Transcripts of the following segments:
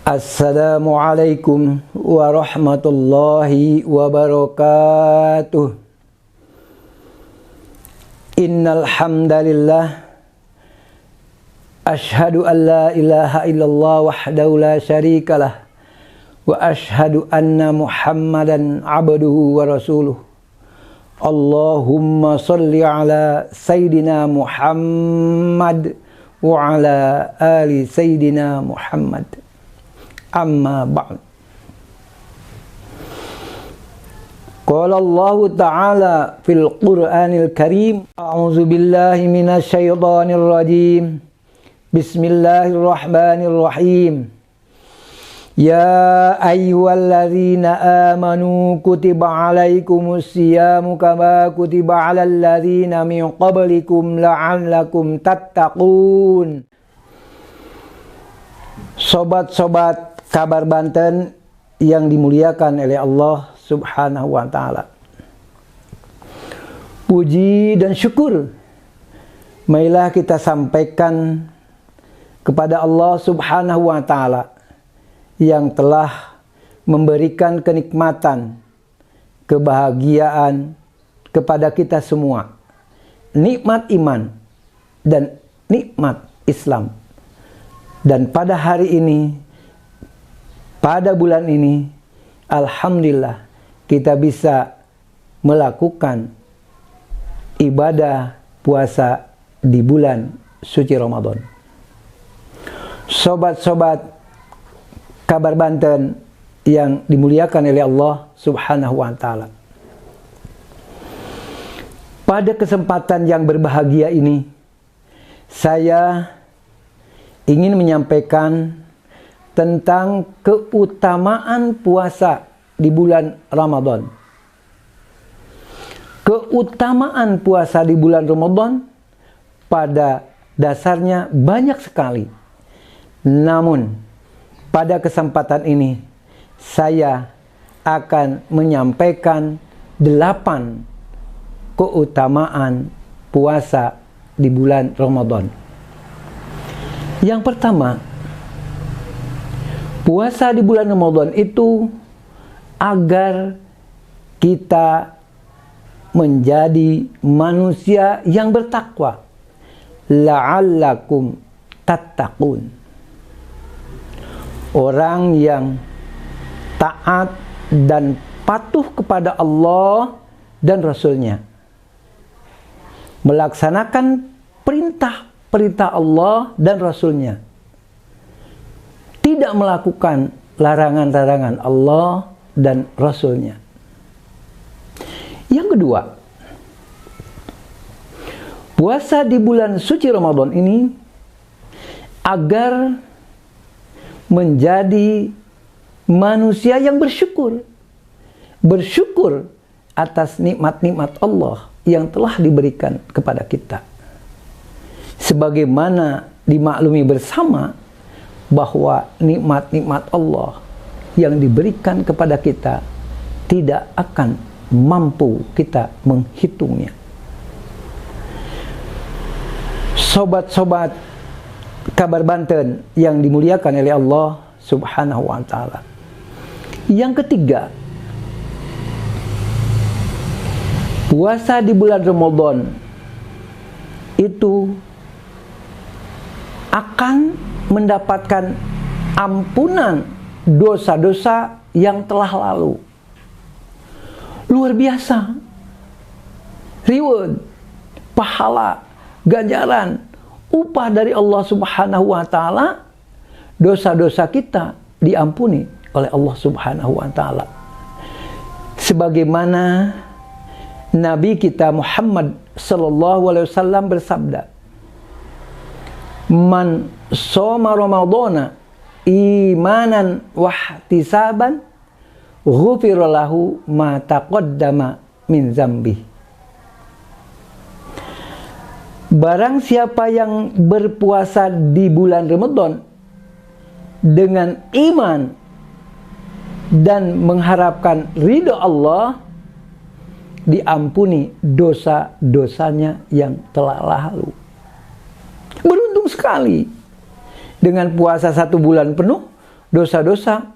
Assalamualaikum warahmatullahi wabarakatuh. Innal hamdalillah asyhadu an la ilaha illallah wahdahu la syarikalah wa asyhadu anna Muhammadan abduhu wa rasuluh. Allahumma shalli ala sayyidina Muhammad wa ala ali sayyidina Muhammad. Amma ba'd. Qala Allah Ta'ala fil Qur'anil Karim, a'udzu billahi minasy syaithanir rajim. Bismillahirrahmanirrahim. Ya ayyuhalladzina amanu kutiba alaikumus syiyamu kama kutiba alal ladzina min qablikum la'allakum tattaqun. Sobat-sobat Kabar Banten yang dimuliakan oleh Allah Subhanahu wa Ta'ala, puji dan syukur marilah kita sampaikan kepada Allah Subhanahu wa Ta'ala yang telah memberikan kenikmatan, kebahagiaan kepada kita semua, nikmat iman dan nikmat Islam. Dan pada hari ini, pada bulan ini, alhamdulillah kita bisa melakukan ibadah puasa di bulan suci Ramadan. Sobat-sobat Kabar Banten yang dimuliakan oleh Allah Subhanahu wa Ta'ala, pada kesempatan yang berbahagia ini, saya ingin menyampaikan tentang keutamaan puasa di bulan Ramadan. Keutamaan puasa di bulan Ramadan pada dasarnya banyak sekali. Namun, pada kesempatan ini saya akan menyampaikan 8 keutamaan puasa di bulan Ramadan. Yang pertama, puasa di bulan Ramadan itu agar kita menjadi manusia yang bertakwa. La'allakum tattaqun. Orang yang taat dan patuh kepada Allah dan Rasul-Nya, melaksanakan perintah Allah dan Rasul-Nya, tidak melakukan larangan-larangan Allah dan Rasul-Nya. Yang kedua, puasa di bulan suci Ramadan ini agar menjadi manusia yang bersyukur. Bersyukur atas nikmat-nikmat Allah yang telah diberikan kepada kita. Sebagaimana dimaklumi bersama bahwa nikmat-nikmat Allah yang diberikan kepada kita tidak akan mampu kita menghitungnya. Sobat-sobat Kabar Banten yang dimuliakan oleh Allah Subhanahu wa Ta'ala. Yang ketiga, puasa di bulan Ramadan itu akan mendapatkan ampunan dosa-dosa yang telah lalu. Luar biasa. Reward, pahala, ganjaran, upah dari Allah Subhanahu wa Ta'ala, dosa-dosa kita diampuni oleh Allah Subhanahu wa Ta'ala. Sebagaimana Nabi kita Muhammad sallallahu alaihi wasallam bersabda, "Man shoma Ramadhana imanan wahtisaban ghufira lahu ma taqaddama min dzambi." Barang siapa yang berpuasa di bulan Ramadan dengan iman dan mengharapkan ridho Allah, diampuni dosa-dosanya yang telah lalu. Beruntung sekali. Dengan puasa 1 bulan penuh, dosa-dosa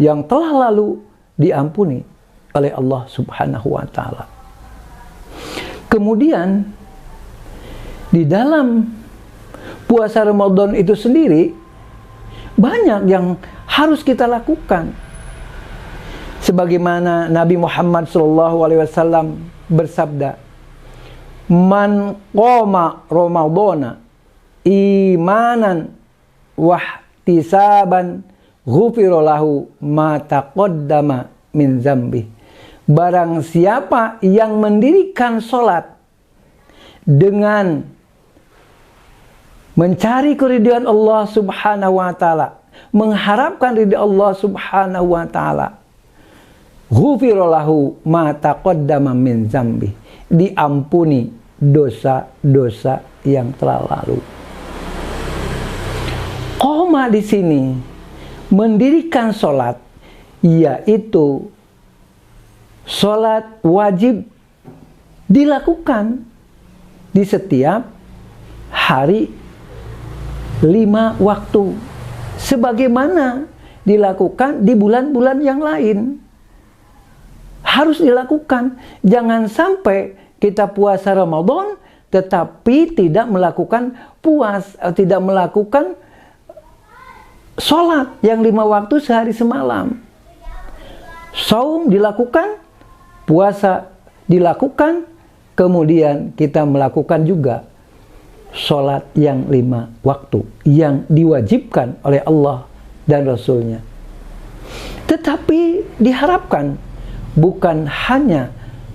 yang telah lalu diampuni oleh Allah Subhanahu wa Ta'ala. Kemudian di dalam puasa Ramadan itu sendiri banyak yang harus kita lakukan. Sebagaimana Nabi Muhammad SAW bersabda, "Man qoma Ramadana imanan wahtisaban ghufira lahu ma taqaddama min dzambi." Barang siapa yang mendirikan salat dengan mencari keridhaan Allah Subhanahu wa Ta'ala, mengharapkan ridha Allah Subhanahu wa Ta'ala, ghufira lahu ma taqaddama min dzambi, diampuni dosa-dosa yang telah lalu. Qoma di sini mendirikan salat, yaitu salat wajib dilakukan di setiap hari 5 waktu, sebagaimana dilakukan di bulan-bulan yang lain. Harus dilakukan. Jangan sampai kita puasa Ramadan tetapi tidak melakukan tidak melakukan sholat yang 5 waktu sehari semalam. Saum dilakukan, puasa dilakukan, kemudian kita melakukan juga sholat yang 5 waktu yang diwajibkan oleh Allah dan Rasulnya. Tetapi diharapkan bukan hanya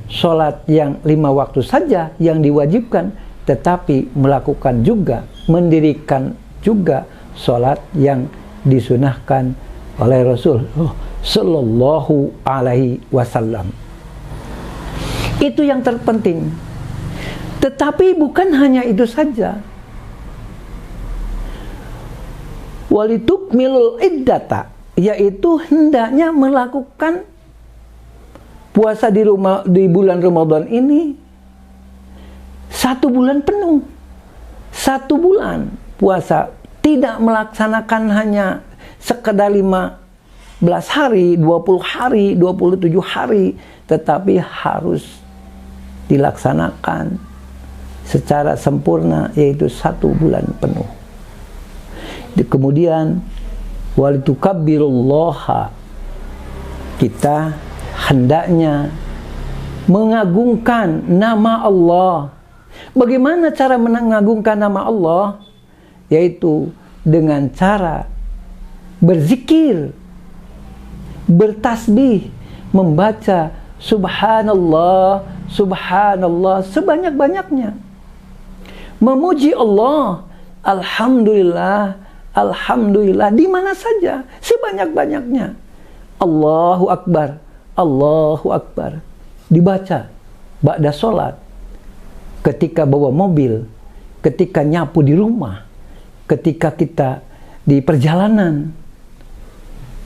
sholat yang 5 waktu saja yang diwajibkan, tetapi melakukan juga, mendirikan juga sholat yang disunahkan oleh Rasul Sallallahu Alaihi Wasallam. Itu yang terpenting. Tetapi bukan hanya itu saja. Walitukmilul iddata, yaitu hendaknya melakukan puasa di bulan Ramadan ini 1 bulan penuh. 1 bulan puasa, tidak melaksanakan hanya sekedar 15 hari, 20 hari, 27 hari, tetapi harus dilaksanakan secara sempurna, yaitu 1 bulan penuh. Kemudian walitukabbirullaha, kita hendaknya mengagungkan nama Allah. Bagaimana cara mengagungkan nama Allah? Yaitu dengan cara berzikir, bertasbih, membaca subhanallah, subhanallah sebanyak-banyaknya. Memuji Allah, alhamdulillah, alhamdulillah, di mana saja, sebanyak-banyaknya. Allahu Akbar, Allahu Akbar, dibaca ba'da sholat, ketika bawa mobil, ketika nyapu di rumah, ketika kita di perjalanan,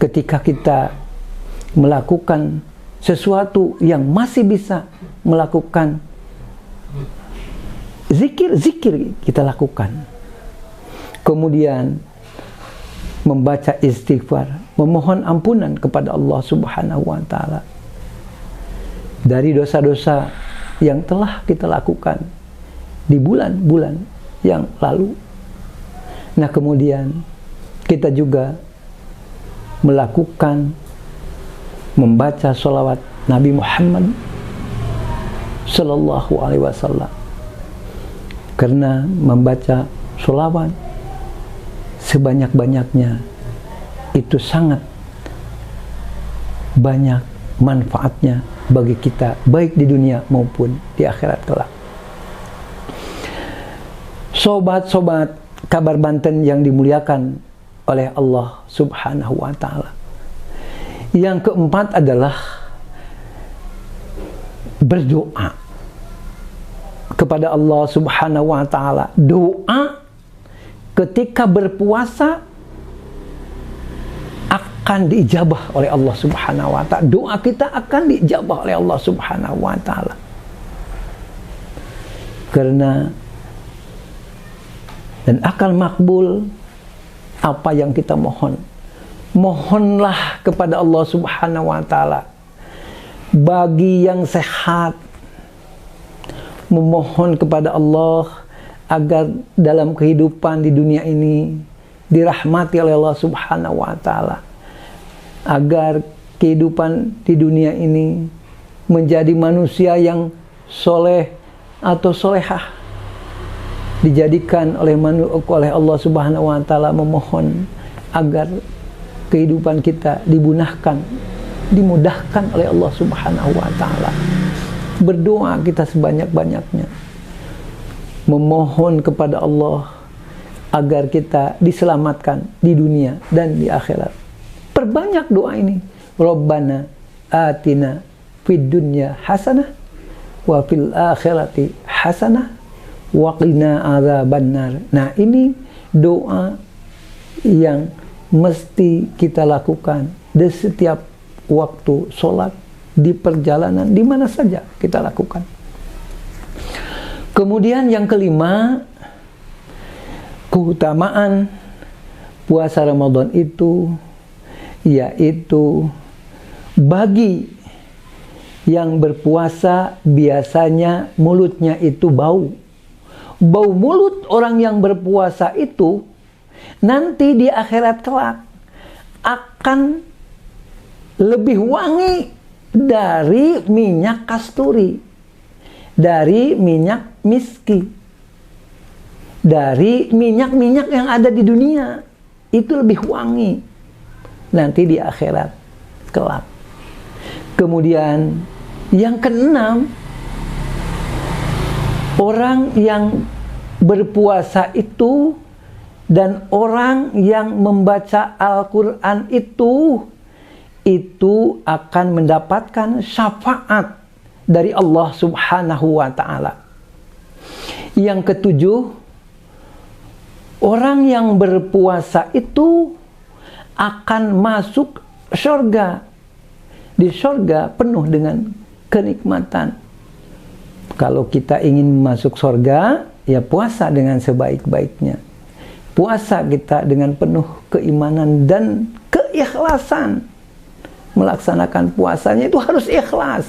ketika kita melakukan sesuatu yang masih bisa melakukan zikir kita lakukan. Kemudian membaca istighfar, memohon ampunan kepada Allah Subhanahu wa Ta'ala dari dosa-dosa yang telah kita lakukan di bulan-bulan yang lalu. Nah, kemudian kita juga melakukan membaca sholawat Nabi Muhammad Sallallahu Alaihi Wasallam, karena membaca sholawat sebanyak-banyaknya itu sangat banyak manfaatnya bagi kita, baik di dunia maupun di akhirat kelak. Sobat-sobat Kabar Banten yang dimuliakan oleh Allah Subhanahu wa Ta'ala, yang keempat adalah berdoa kepada Allah Subhanahu wa Ta'ala. Doa ketika berpuasa akan diijabah oleh Allah Subhanahu wa Ta'ala. Doa kita akan diijabah oleh Allah Subhanahu wa Ta'ala, karena dan akan makbul apa yang kita mohon Mohonlah kepada Allah Subhanahu wa Ta'ala. Bagi yang sehat, memohon kepada Allah agar dalam kehidupan di dunia ini dirahmati oleh Allah Subhanahu wa Ta'ala, agar kehidupan di dunia ini menjadi manusia yang soleh atau solehah, dijadikan oleh Allah Subhanahu wa Ta'ala. Memohon agar kehidupan kita dimudahkan oleh Allah Subhanahu wa Ta'ala. Berdoa kita sebanyak-banyaknya, memohon kepada Allah agar kita diselamatkan di dunia dan di akhirat. Perbanyak doa ini. Rabbana atina fid dunya hasanah wa fil akhirati hasanah wa qina adzabannar. Nah, ini doa yang mesti kita lakukan di setiap waktu sholat, di perjalanan, di mana saja kita lakukan. Kemudian yang kelima, keutamaan puasa Ramadan itu yaitu bagi yang berpuasa biasanya mulutnya itu bau. Bau mulut orang yang berpuasa itu nanti di akhirat kelak akan lebih wangi dari minyak kasturi, dari minyak miski, dari minyak-minyak yang ada di dunia. Itu lebih wangi nanti di akhirat kelak. Kemudian yang keenam, orang yang berpuasa itu dan orang yang membaca Al-Quran itu akan mendapatkan syafaat dari Allah Subhanahu wa Ta'ala. Yang ketujuh, orang yang berpuasa itu akan masuk surga. Di surga penuh dengan kenikmatan. Kalau kita ingin masuk surga, ya puasa dengan sebaik-baiknya. Puasa kita dengan penuh keimanan dan keikhlasan. Melaksanakan puasanya itu harus ikhlas,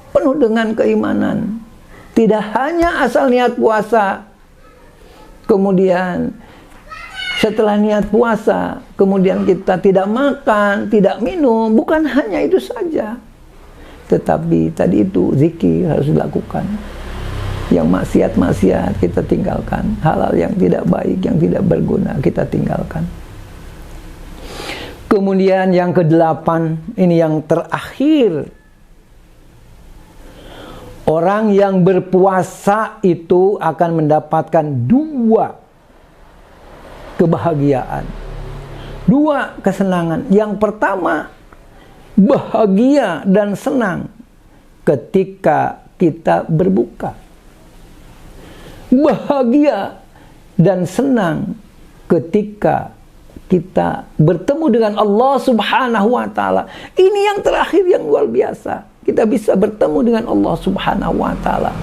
penuh dengan keimanan. Tidak hanya asal niat puasa, kemudian setelah niat puasa, kemudian kita tidak makan, tidak minum. Bukan hanya itu saja, tetapi tadi itu zikir harus dilakukan. Yang maksiat-maksiat kita tinggalkan, hal-hal yang tidak baik, yang tidak berguna kita tinggalkan. Kemudian yang kedelapan, ini yang terakhir. Orang yang berpuasa itu akan mendapatkan dua kebahagiaan, dua kesenangan. Yang pertama, bahagia dan senang ketika kita berbuka. Bahagia dan senang ketika kita bertemu dengan Allah Subhanahu wa Ta'ala. Ini yang terakhir yang luar biasa. Kita bisa bertemu dengan Allah Subhanahu wa Ta'ala.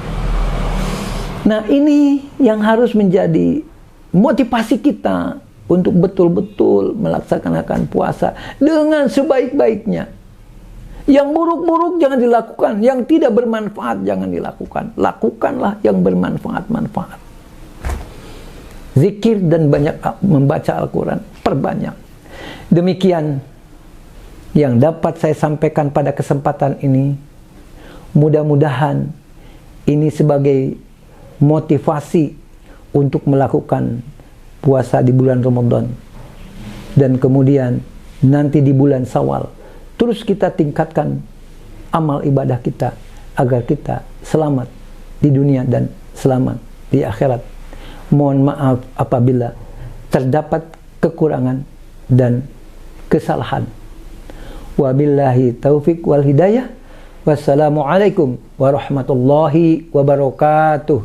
Nah, ini yang harus menjadi motivasi kita untuk betul-betul melaksanakan puasa dengan sebaik-baiknya. Yang buruk-buruk jangan dilakukan, yang tidak bermanfaat jangan dilakukan. Lakukanlah yang bermanfaat-manfaat. Zikir dan banyak membaca Al-Quran, perbanyak. Demikian yang dapat saya sampaikan pada kesempatan ini. Mudah-mudahan ini sebagai motivasi untuk melakukan puasa di bulan Ramadan. Dan kemudian nanti di bulan Syawal, terus kita tingkatkan amal ibadah kita agar kita selamat di dunia dan selamat di akhirat. Mohon maaf apabila terdapat kekurangan dan kesalahan. Wabillahi taufik wal hidayah. Wassalamualaikum warahmatullahi wabarakatuh.